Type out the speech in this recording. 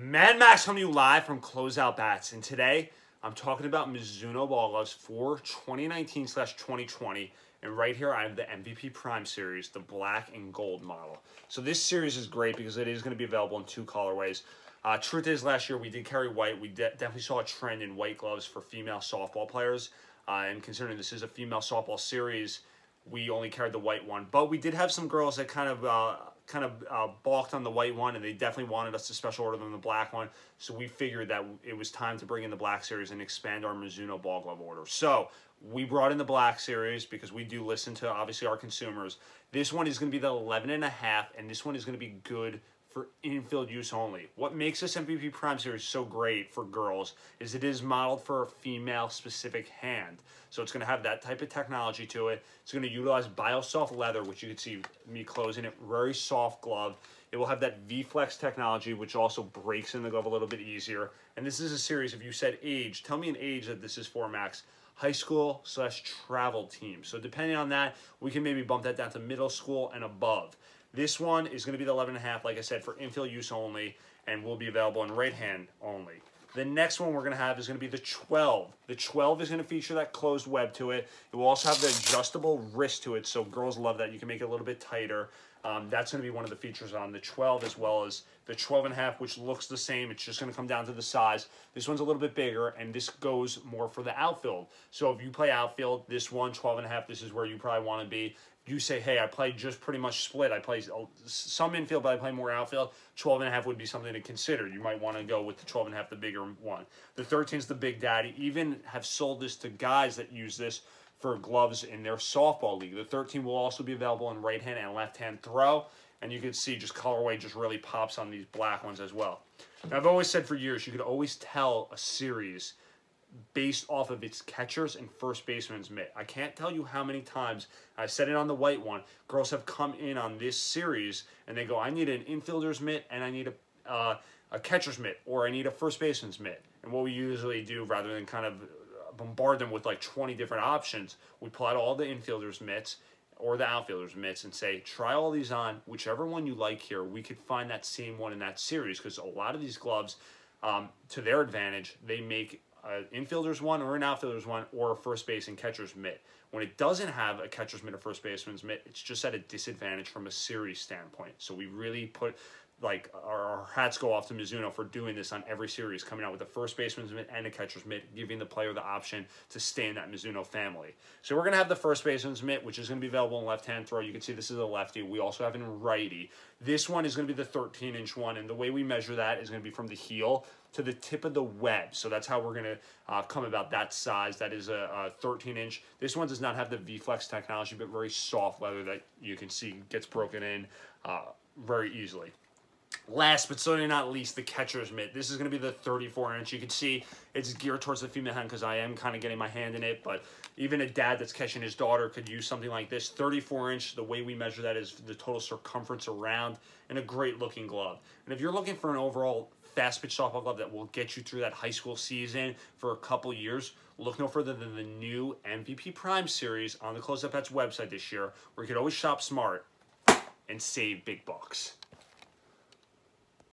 Mad Max coming to you live from Closeout Bats, and today I'm talking about Mizuno ball gloves for 2019/2020, and right here I have the MVP Prime Series, the black and gold model. So this series is great because it is going to be available in two colorways. Truth is, last year we did carry white. We definitely saw a trend in white gloves for female softball players, and considering this is a female softball series, we only carried the white one. But we did have some girls that kind of balked on the white one, and they definitely wanted us to special order them the black one. So we figured that it was time to bring in the black series and expand our Mizuno ball glove order. So we brought in the black series because we do listen to, obviously, our consumers. This one is going to be the 11.5, and this one is going to be good for infield use only. What makes this MVP Prime Series so great for girls is it is modeled for a female-specific hand. So it's going to have that type of technology to it. It's going to utilize BioSoft leather, which you can see me closing it. Very soft glove. It will have that V-Flex technology, which also breaks in the glove a little bit easier. And this is a series, if you said age, tell me an age that this is for, Max. High school/travel team. So depending on that, we can maybe bump that down to middle school and above. This one is going to be the 11.5, like I said, for infield use only, and will be available in right hand only. The next one we're going to have is going to be the 12. The 12 is going to feature that closed web to it. It will also have the adjustable wrist to it, so girls love that. You can make it a little bit tighter. That's going to be one of the features on the 12, as well as the 12.5, which looks the same. It's just going to come down to the size. This one's a little bit bigger, and this goes more for the outfield. So if you play outfield, this one, 12.5, this is where you probably want to be. You say, hey, I play just pretty much split. I play some infield, but I play more outfield. 12.5 would be something to consider. You might want to go with the 12.5, the bigger one. The 13 is the Big Daddy. Even have sold this to guys that use this for gloves in their softball league. The 13 will also be available in right hand and left hand throw. And you can see just colorway just really pops on these black ones as well. Now, I've always said for years, you could always tell a series based off of its catchers and first baseman's mitt. I can't tell you how many times I said it on the white one. Girls have come in on this series and they go, I need an infielder's mitt and I need a catcher's mitt, or I need a first baseman's mitt. And what we usually do, rather than kind of bombard them with like 20 different options, we pull out all the infielders' mitts or the outfielders' mitts and say, try all these on. Whichever one you like here, we could find that same one in that series, because a lot of these gloves, to their advantage, they make an infielder's one or an outfielder's one or a first base and catcher's mitt. When it doesn't have a catcher's mitt or first baseman's mitt, it's just at a disadvantage from a series standpoint. So we really put, like, our hats go off to Mizuno for doing this on every series, coming out with a first baseman's mitt and a catcher's mitt, giving the player the option to stay in that Mizuno family. So we're going to have the first baseman's mitt, which is going to be available in left-hand throw. You can see this is a lefty. We also have it in righty. This one is going to be the 13-inch one, and the way we measure that is going to be from the heel to the tip of the web. So that's how we're going to come about that size. That is a 13-inch. This one does not have the V-Flex technology, but very soft leather that you can see gets broken in very easily. Last but certainly not least, the catcher's mitt. This is going to be the 34-inch. You can see it's geared towards the female hand because I am kind of getting my hand in it, but even a dad that's catching his daughter could use something like this. 34-inch, the way we measure that is the total circumference around, and a great-looking glove. And if you're looking for an overall Fastpitch softball glove that will get you through that high school season for a couple years, look no further than the new MVP Prime Series on the Closeout Bats website this year, where you can always shop smart and save big bucks.